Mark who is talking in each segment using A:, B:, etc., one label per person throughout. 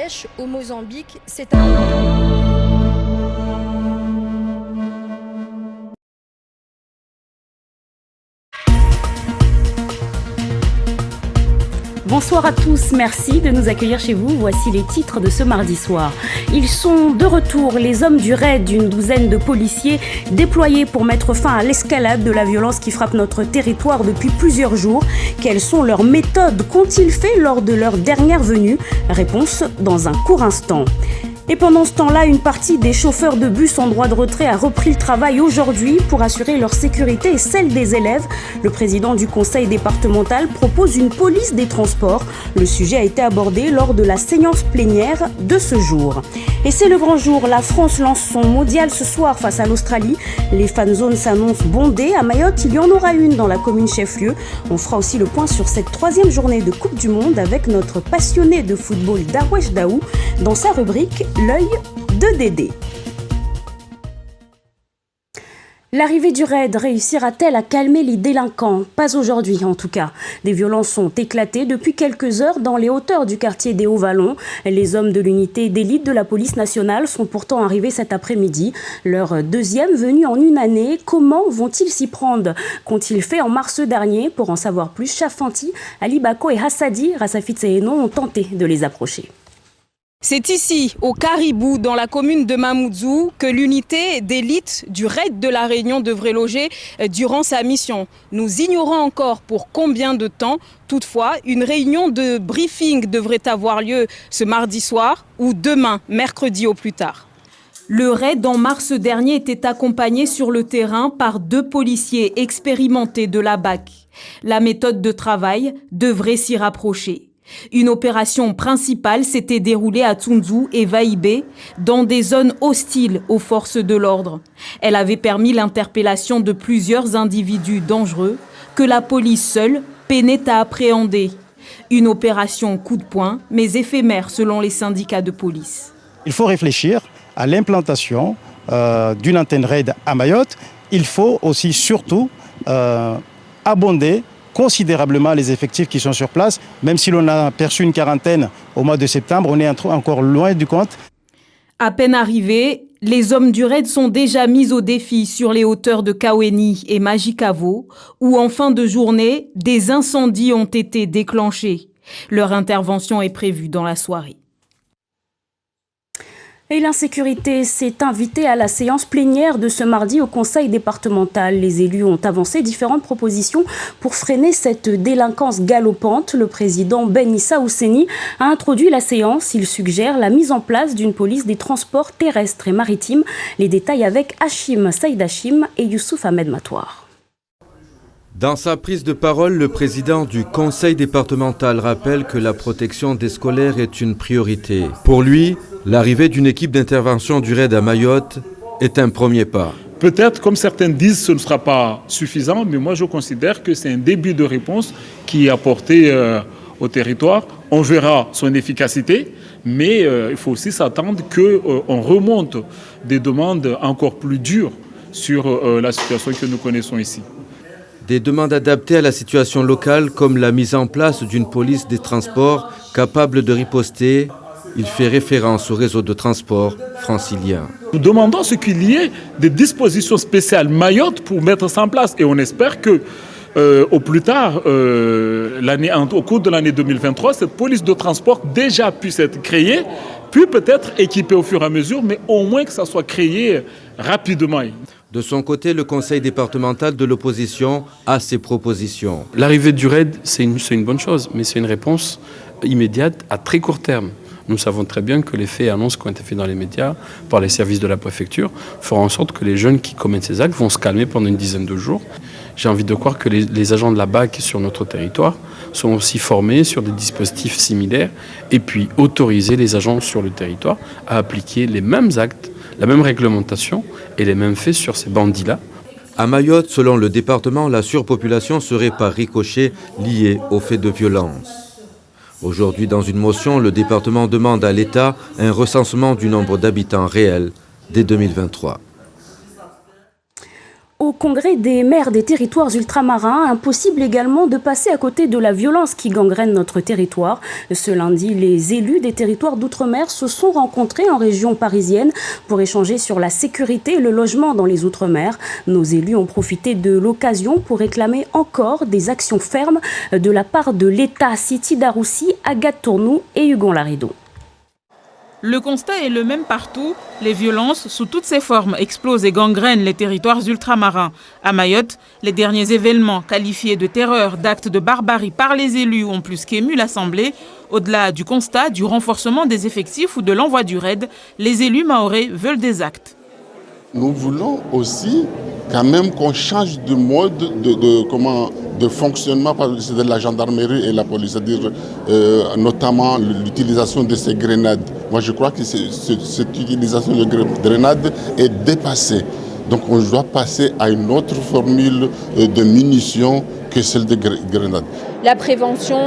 A: Marrakech, au Mozambique, c'est un...
B: Bonsoir à tous, merci de nous accueillir chez vous. Voici les titres de ce mardi soir. Ils sont de retour, les hommes du raid, une douzaine de policiers déployés pour mettre fin à l'escalade de la violence qui frappe notre territoire depuis plusieurs jours. Quelles sont leurs méthodes? Qu'ont-ils fait lors de leur dernière venue? Réponse dans un court instant. Et pendant ce temps-là, une partie des chauffeurs de bus en droit de retrait a repris le travail aujourd'hui pour assurer leur sécurité et celle des élèves. Le président du conseil départemental propose une police des transports. Le sujet a été abordé lors de la séance plénière de ce jour. Et c'est le grand jour. La France lance son mondial ce soir face à l'Australie. Les fan zones s'annoncent bondées. À Mayotte, il y en aura une dans la commune chef-lieu. On fera aussi le point sur cette troisième journée de Coupe du Monde avec notre passionné de football Darwesh Daou dans sa rubrique L'œil de Dédé. L'arrivée du raid réussira-t-elle à calmer les délinquants? Pas aujourd'hui en tout cas. Des violences sont éclatées depuis quelques heures dans les hauteurs du quartier des Hauts-Vallons. Les hommes de l'unité d'élite de la police nationale sont pourtant arrivés cet après-midi. Leur deuxième venue en une année. Comment vont-ils s'y prendre? Qu'ont-ils fait en mars dernier? Pour en savoir plus, Chafanti, Ali Bako et Hassadi Rassafit Seheno ont tenté de les approcher.
C: C'est ici, au Caribou, dans la commune de Mamoudzou, que l'unité d'élite du raid de la Réunion devrait loger durant sa mission. Nous ignorons encore pour combien de temps. Toutefois, une réunion de briefing devrait avoir lieu ce mardi soir ou demain, mercredi au plus tard. Le raid en mars dernier était accompagné sur le terrain par 2 policiers expérimentés de la BAC. La méthode de travail devrait s'y rapprocher. Une opération principale s'était déroulée à Tsunzu et Vaïbé, dans des zones hostiles aux forces de l'ordre. Elle avait permis l'interpellation de plusieurs individus dangereux que la police seule peinait à appréhender. Une opération coup de poing, mais éphémère selon les syndicats de police.
D: Il faut réfléchir à l'implantation d'une antenne raid à Mayotte. Il faut aussi surtout abonder considérablement les effectifs qui sont sur place. Même si l'on a perçu une quarantaine au mois de septembre, on est encore loin du compte.
C: À peine arrivés, les hommes du raid sont déjà mis au défi sur les hauteurs de Kaweni et Majikavo, où en fin de journée, des incendies ont été déclenchés. Leur intervention est prévue dans la soirée.
B: Et l'insécurité s'est invitée à la séance plénière de ce mardi au conseil départemental. Les élus ont avancé différentes propositions pour freiner cette délinquance galopante. Le président Ben Issa Ousseni a introduit la séance. Il suggère la mise en place d'une police des transports terrestres et maritimes. Les détails avec Hachim Saïd Hachim et Youssouf Ahmed Matouar.
E: Dans sa prise de parole, le président du conseil départemental rappelle que la protection des scolaires est une priorité. Pour lui, l'arrivée d'une équipe d'intervention du raid à Mayotte est un premier pas.
F: Peut-être, comme certains disent, ce ne sera pas suffisant, mais moi je considère que c'est un début de réponse qui est apporté au territoire. On verra son efficacité, mais il faut aussi s'attendre qu'on remonte des demandes encore plus dures sur la situation que nous connaissons ici.
E: Des demandes adaptées à la situation locale, comme la mise en place d'une police des transports capable de riposter. Il fait référence au réseau de transport francilien.
F: Nous demandons ce qu'il y ait des dispositions spéciales Mayotte pour mettre ça en place. Et on espère que, au plus tard, au cours de l'année 2023, cette police de transport déjà puisse être créée, puis peut-être équipée au fur et à mesure, mais au moins que ça soit créé rapidement.
E: De son côté, le conseil départemental de l'opposition a ses propositions.
G: L'arrivée du raid, c'est une bonne chose, mais c'est une réponse immédiate à très court terme. Nous savons très bien que les faits et annonces qui ont été faits dans les médias par les services de la préfecture feront en sorte que les jeunes qui commettent ces actes vont se calmer pendant une dizaine de jours. J'ai envie de croire que les agents de la BAC sur notre territoire sont aussi formés sur des dispositifs similaires et puis autoriser les agents sur le territoire à appliquer les mêmes actes, la même réglementation et les mêmes faits sur ces bandits-là.
E: À Mayotte, selon le département, la surpopulation serait par ricochet liée aux faits de violence. Aujourd'hui, dans une motion, le département demande à l'État un recensement du nombre d'habitants réels dès 2023.
B: Au congrès des maires des territoires ultramarins, impossible également de passer à côté de la violence qui gangrène notre territoire. Ce lundi, les élus des territoires d'outre-mer se sont rencontrés en région parisienne pour échanger sur la sécurité et le logement dans les outre-mer. Nos élus ont profité de l'occasion pour réclamer encore des actions fermes de la part de l'État. Siti Daroussi, Agathe Tournou et Hugon Larido.
H: Le constat est le même partout. Les violences, sous toutes ses formes, explosent et gangrènent les territoires ultramarins. À Mayotte, les derniers événements qualifiés de terreur, d'actes de barbarie par les élus ont plus qu'ému l'Assemblée. Au-delà du constat, du renforcement des effectifs ou de l'envoi du raid, les élus mahorais veulent des actes.
I: Nous voulons aussi quand même qu'on change de mode de fonctionnement de la gendarmerie et la police, c'est-à-dire notamment l'utilisation de ces grenades. Moi je crois que cette utilisation de grenades est dépassée. Donc on doit passer à une autre formule de munitions que celle des grenades.
A: La prévention,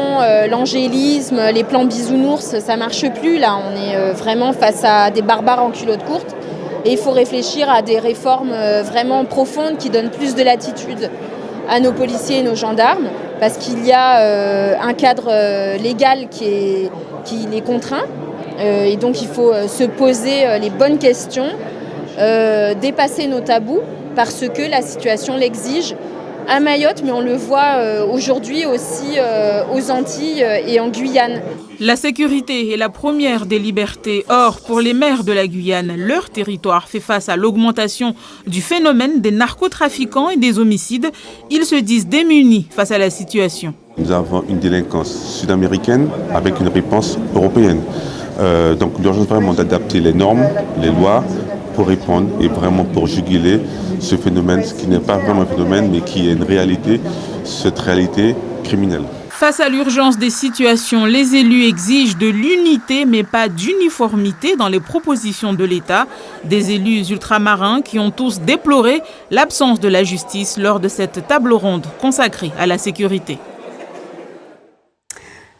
A: l'angélisme, les plans bisounours, ça ne marche plus. Là, on est vraiment face à des barbares en culottes courtes. Et il faut réfléchir à des réformes vraiment profondes qui donnent plus de latitude à nos policiers et nos gendarmes, parce qu'il y a un cadre légal qui les contraint. Et donc il faut se poser les bonnes questions, dépasser nos tabous, parce que la situation l'exige. À Mayotte, mais on le voit aujourd'hui aussi aux Antilles et en Guyane.
H: La sécurité est la première des libertés. Or, pour les maires de la Guyane, leur territoire fait face à l'augmentation du phénomène des narcotrafiquants et des homicides. Ils se disent démunis face à la situation.
J: Nous avons une délinquance sud-américaine avec une réponse européenne. Donc l'urgence vraiment d'adapter les normes, les lois, pour répondre et vraiment pour juguler ce phénomène, ce qui n'est pas vraiment un phénomène, mais qui est une réalité, cette réalité criminelle.
H: Face à l'urgence des situations, les élus exigent de l'unité, mais pas d'uniformité dans les propositions de l'État. Des élus ultramarins qui ont tous déploré l'absence de la justice lors de cette table ronde consacrée à la sécurité.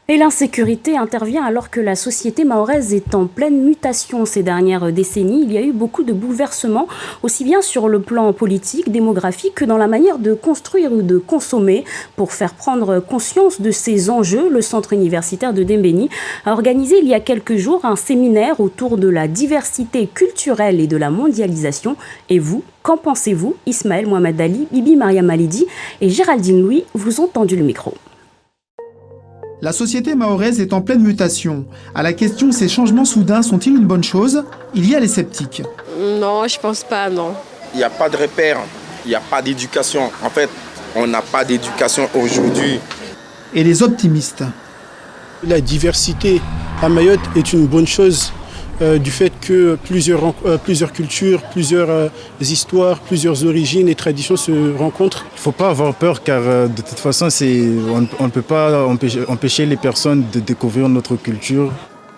B: Et l'insécurité intervient alors que la société mahoraise est en pleine mutation ces dernières décennies. Il y a eu beaucoup de bouleversements, aussi bien sur le plan politique, démographique, que dans la manière de construire ou de consommer. Pour faire prendre conscience de ces enjeux, le centre universitaire de Dembéni a organisé il y a quelques jours un séminaire autour de la diversité culturelle et de la mondialisation. Et vous, qu'en pensez-vous? Ismaël Mohamed Ali, Bibi Mariam Malidi et Géraldine Louis vous ont tendu le micro.
K: La société mahoraise est en pleine mutation. À la question « ces changements soudains sont-ils une bonne chose ?», il y a les sceptiques.
L: Non, je pense pas, non.
M: Il n'y a pas de repères, il n'y a pas d'éducation. En fait, on n'a pas d'éducation aujourd'hui.
K: Et les optimistes.
N: La diversité à Mayotte est une bonne chose. Du fait que plusieurs cultures, plusieurs histoires, plusieurs origines et traditions se rencontrent.
D: Il ne faut pas avoir peur car de toute façon, on ne peut pas empêcher les personnes de découvrir notre culture.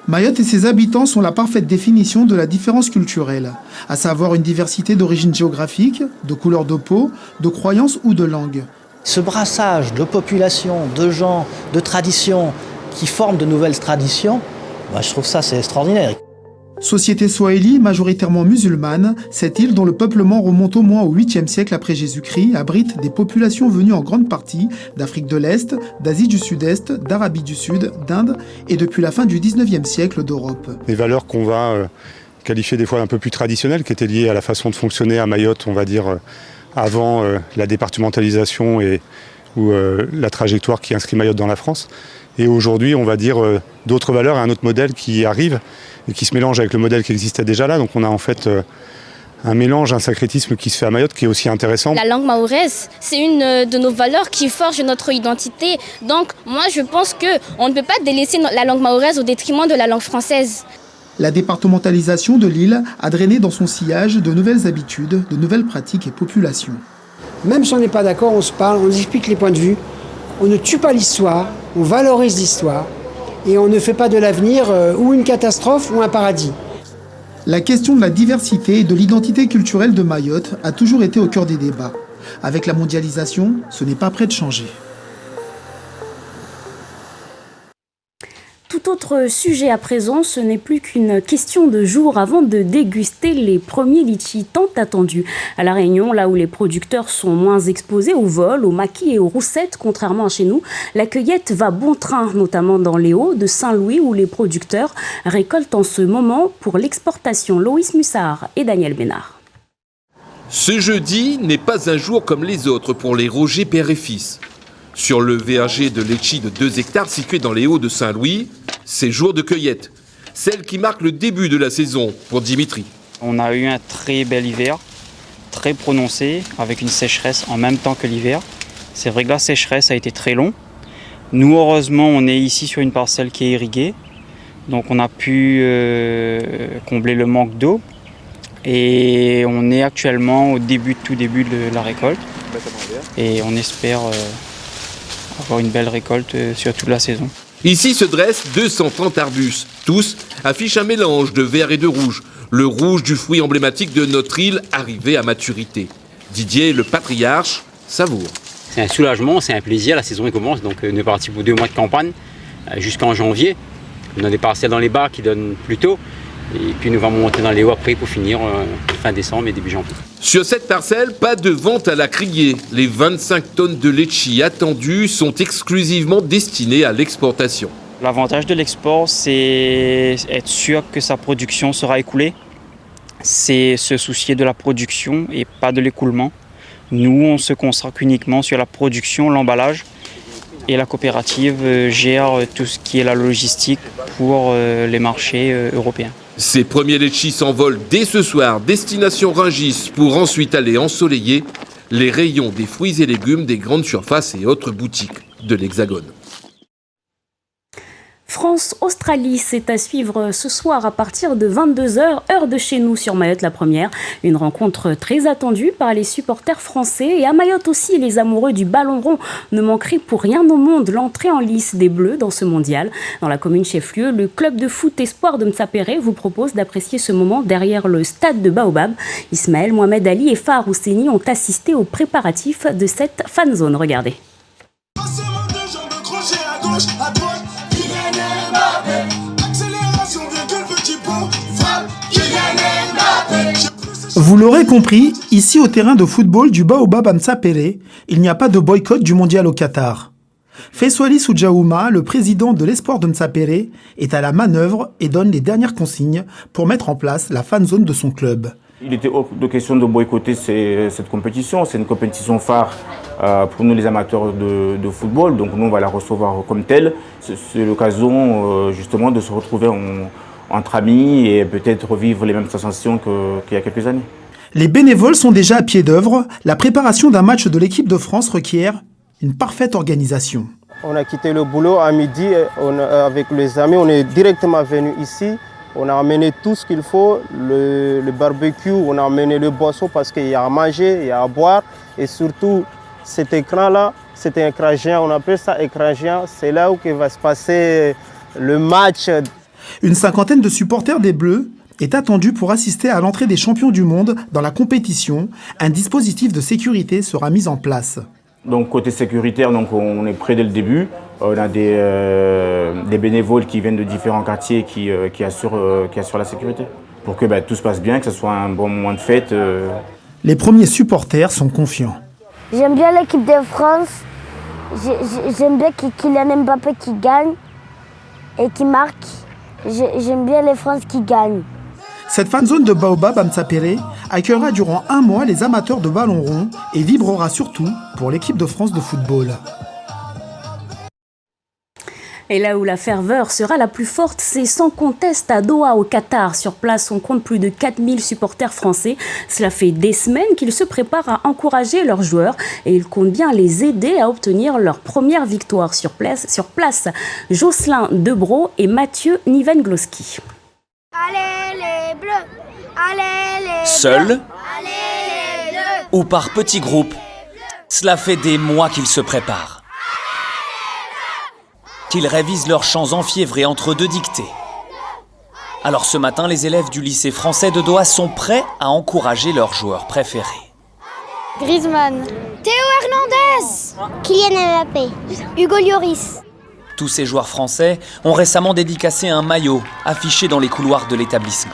K: Mayotte et ses habitants sont la parfaite définition de la différence culturelle, à savoir une diversité d'origine géographique, de couleur de peau, de croyances ou de langue.
O: Ce brassage de populations, de gens, de traditions qui forment de nouvelles traditions, je trouve ça c'est extraordinaire.
K: Société swahili, majoritairement musulmane, cette île dont le peuplement remonte au moins au 8e siècle après Jésus-Christ abrite des populations venues en grande partie d'Afrique de l'Est, d'Asie du Sud-Est, d'Arabie du Sud, d'Inde et depuis la fin du 19e siècle d'Europe.
P: Des valeurs qu'on va qualifier des fois un peu plus traditionnelles, qui étaient liées à la façon de fonctionner à Mayotte, on va dire, avant la départementalisation ou la trajectoire qui inscrit Mayotte dans la France. Et aujourd'hui, on va dire d'autres valeurs et un autre modèle qui arrive et qui se mélange avec le modèle qui existait déjà là. Donc on a en fait un mélange, un syncrétisme qui se fait à Mayotte qui est aussi intéressant.
Q: La langue mahoraise, c'est une de nos valeurs qui forge notre identité. Donc moi je pense qu'on ne peut pas délaisser la langue mahoraise au détriment de la langue française.
K: La départementalisation de l'île a drainé dans son sillage de nouvelles habitudes, de nouvelles pratiques et populations.
R: Même si on n'est pas d'accord, on se parle, on explique les points de vue. On ne tue pas l'histoire, on valorise l'histoire et on ne fait pas de l'avenir ou une catastrophe ou un paradis.
K: La question de la diversité et de l'identité culturelle de Mayotte a toujours été au cœur des débats. Avec la mondialisation, ce n'est pas près de changer.
B: Tout Tout autre sujet à présent, ce n'est plus qu'une question de jours avant de déguster les premiers litchis tant attendus. À La Réunion, là où les producteurs sont moins exposés au vol, aux maquis et aux roussettes, contrairement à chez nous, la cueillette va bon train, notamment dans les Hauts de Saint-Louis où les producteurs récoltent en ce moment pour l'exportation. Loïs Mussard et Daniel Bénard.
S: Ce jeudi n'est pas un jour comme les autres pour les Roger père et fils. Sur le verger de litchi de 2 hectares situé dans les Hauts de Saint-Louis, c'est jour de cueillette. Celle qui marque le début de la saison pour Dimitri.
T: On a eu un très bel hiver, très prononcé, avec une sécheresse en même temps que l'hiver. C'est vrai que la sécheresse a été très longue. Nous, heureusement, on est ici sur une parcelle qui est irriguée. Donc on a pu combler le manque d'eau. Et on est actuellement au tout début de la récolte. Et on espère avoir une belle récolte sur toute la saison.
S: Ici se dressent 230 arbustes. Tous affichent un mélange de vert et de rouge. Le rouge du fruit emblématique de notre île arrivé à maturité. Didier, le patriarche, savoure.
U: C'est un soulagement, c'est un plaisir. La saison commence, donc on est parti pour 2 mois de campagne jusqu'en janvier. On a des parcelles dans les bas qui donnent plus tôt. Et puis nous allons monter dans les hauts après pour finir fin décembre et début janvier.
S: Sur cette parcelle, pas de vente à la criée. Les 25 tonnes de litchi attendues sont exclusivement destinées à l'exportation.
T: L'avantage de l'export, c'est être sûr que sa production sera écoulée. C'est se soucier de la production et pas de l'écoulement. Nous, on se concentre uniquement sur la production, l'emballage. Et la coopérative gère tout ce qui est la logistique pour les marchés européens.
S: Ces premiers litchis s'envolent dès ce soir, destination Rungis, pour ensuite aller ensoleiller les rayons des fruits et légumes des grandes surfaces et autres boutiques de l'Hexagone.
B: France-Australie, c'est à suivre ce soir à partir de 22h, heure de chez nous sur Mayotte la première. Une rencontre très attendue par les supporters français et à Mayotte aussi, les amoureux du ballon rond ne manqueraient pour rien au monde l'entrée en lice des Bleus dans ce mondial. Dans la commune chef-lieu, le club de foot Espoir de Mtsapéré vous propose d'apprécier ce moment derrière le stade de Baobab. Ismaël, Mohamed Ali et Fahar Housseni ont assisté aux préparatifs de cette fan zone. Regardez.
K: Vous l'aurez compris, ici au terrain de football du Baobab à Mtsapéré, il n'y a pas de boycott du mondial au Qatar. Feswali Soujaouma, le président de l'Espoir de Mtsapéré, est à la manœuvre et donne les dernières consignes pour mettre en place la fan zone de son club.
V: Il était hors de question de boycotter cette compétition. C'est une compétition phare pour nous les amateurs de football. Donc nous on va la recevoir comme telle. C'est l'occasion justement de se retrouver entre amis et peut-être revivre les mêmes sensations qu'il y a quelques années.
K: Les bénévoles sont déjà à pied d'œuvre. La préparation d'un match de l'équipe de France requiert une parfaite organisation.
W: On a quitté le boulot à midi avec les amis. On est directement venu ici. On a amené tout ce qu'il faut, le barbecue, on a amené le boisson parce qu'il y a à manger, il y a à boire. Et surtout, cet écran-là, c'est un écran géant, on appelle ça écran géant. C'est là où va se passer le match.
K: Une cinquantaine de supporters des Bleus est attendue pour assister à l'entrée des champions du monde dans la compétition. Un dispositif de sécurité sera mis en place.
V: Donc côté sécuritaire, donc on est prêt dès le début. On a des bénévoles qui viennent de différents quartiers qui assurent la sécurité. Pour que tout se passe bien, que ce soit un bon moment de fête.
K: Les premiers supporters sont confiants.
X: J'aime bien l'équipe de France. J'aime bien Kylian Mbappé qui gagne et qui marque. J'aime bien les France qui gagnent.
K: Cette fan zone de Baobab à Mtsapéré accueillera durant 1 mois les amateurs de ballon rond et vibrera surtout pour l'équipe de France de football.
B: Et là où la ferveur sera la plus forte, c'est sans conteste à Doha, au Qatar. Sur place, on compte plus de 4000 supporters français. Cela fait des semaines qu'ils se préparent à encourager leurs joueurs et ils comptent bien les aider à obtenir leur première victoire sur place. Jocelyn Debro et Mathieu Nivengloski.
X: Allez les Bleus, allez les Bleus.
Y: Seuls
X: allez les Bleus.
Y: Ou par petits groupes, cela fait des mois qu'ils se préparent. Qu'ils révisent leurs chants enfiévrés entre 2 dictées. Alors ce matin, les élèves du lycée français de Doha sont prêts à encourager leurs joueurs préférés.
X: Griezmann, Théo Hernandez, Kylian Mbappé, Hugo Lloris.
Y: Tous ces joueurs français ont récemment dédicacé un maillot affiché dans les couloirs de l'établissement.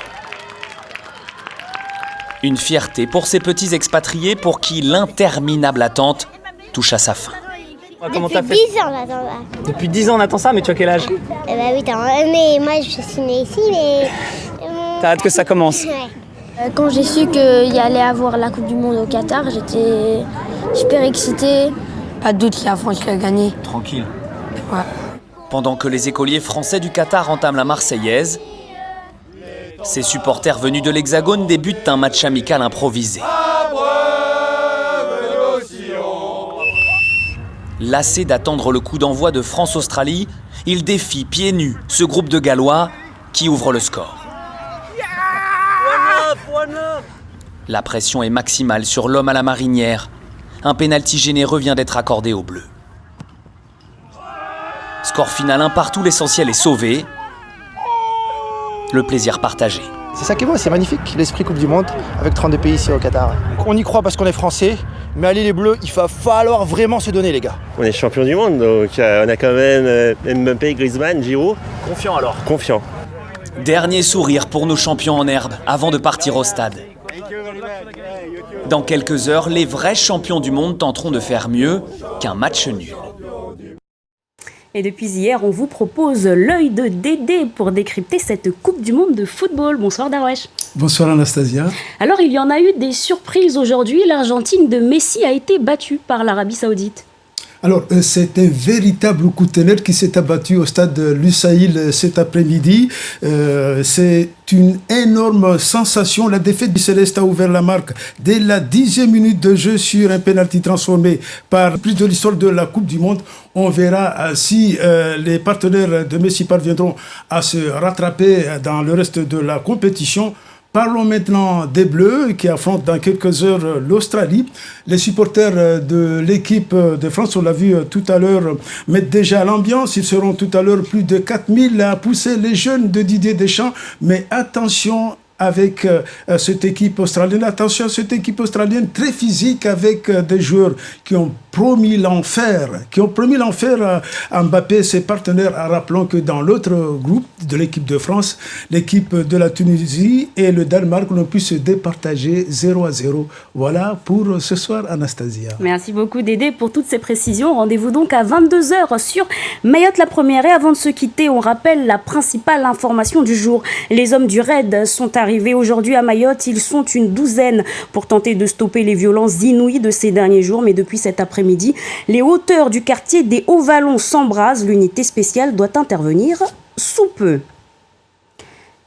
Y: Une fierté pour ces petits expatriés pour qui l'interminable attente touche à sa fin.
X: Comment t'as fait ? Depuis 10 ans, on attend ça.
C: Depuis 10 ans, on attend ça, mais tu as quel âge ?
X: 8 ans. Mais moi, je suis née ici, mais...
C: T'as hâte que ça commence ?
X: Ouais. Quand j'ai su qu'il y allait avoir la Coupe du Monde au Qatar, j'étais super excitée. Pas de doute, c'est la France qui a gagné.
Y: Tranquille.
X: Ouais.
Y: Pendant que les écoliers français du Qatar entament la Marseillaise, ces supporters venus de l'Hexagone débutent un match amical improvisé. Lassés d'attendre le coup d'envoi de France-Australie, ils défient pieds nus ce groupe de Gallois qui ouvre le score. La pression est maximale sur l'homme à la marinière. Un pénalty généreux vient d'être accordé aux Bleus. Score final 1 partout, l'essentiel est sauvé. Le plaisir partagé.
E: C'est ça qui est beau, c'est magnifique, l'esprit Coupe du Monde avec 32 pays ici au Qatar. On y croit parce qu'on est français, mais allez les Bleus, il va falloir vraiment se donner les gars.
F: On est champion du monde, donc on a quand même Mbappé, Griezmann, Giroud.
C: Confiant alors ?
F: Confiant.
Y: Dernier sourire pour nos champions en herbe avant de partir au stade. Dans quelques heures, les vrais champions du monde tenteront de faire mieux qu'un match nul.
B: Et depuis hier, on vous propose l'œil de Dédé pour décrypter cette Coupe du Monde de football. Bonsoir Darwesh.
G: Bonsoir Anastasia.
B: Alors il y en a eu des surprises aujourd'hui. L'Argentine de Messi a été battue par l'Arabie Saoudite.
G: Alors, c'est un véritable coup de tonnerre qui s'est abattu au stade de Lusail cet après-midi. C'est une énorme sensation. La défaite du Céleste a ouvert la marque dès la 10e minute de jeu sur un penalty transformé par plus de l'histoire de la Coupe du Monde. On verra si les partenaires de Messi parviendront à se rattraper dans le reste de la compétition. Parlons maintenant des Bleus qui affrontent dans quelques heures l'Australie. Les supporters de l'équipe de France, on l'a vu tout à l'heure, mettent déjà l'ambiance. Ils seront tout à l'heure plus de 4000 à pousser les jeunes de Didier Deschamps. Mais attention avec cette équipe australienne. Attention à cette équipe australienne très physique avec des joueurs qui ont promis l'enfer, à Mbappé et ses partenaires. Rappelons que dans l'autre groupe de l'équipe de France, l'équipe de la Tunisie et le Danemark n'ont pu se départager 0-0. Voilà pour ce soir, Anastasia.
B: Merci beaucoup Dédé pour toutes ces précisions. Rendez-vous donc à 22h sur Mayotte la première. Et avant de se quitter, on rappelle la principale information du jour. Les hommes du RAID sont arrivés aujourd'hui à Mayotte. Ils sont une douzaine pour tenter de stopper les violences inouïes de ces derniers jours. Mais depuis cet après-midi, les hauteurs du quartier des Hauts-Vallons s'embrasent. L'unité spéciale doit intervenir sous peu.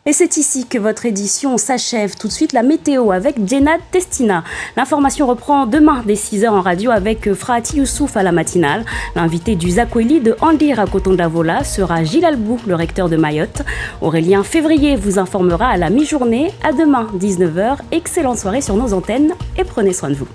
B: Et c'est ici que votre édition s'achève. Tout de suite, la météo avec Jenna Testina. L'information reprend demain dès 6h en radio avec Frati Youssouf à la matinale. L'invité du Zakweli de Andir à Coton-d'Avola sera Gilles Albou, le recteur de Mayotte. Aurélien Février vous informera à la mi-journée. À demain, 19h. Excellente soirée sur nos antennes et prenez soin de vous.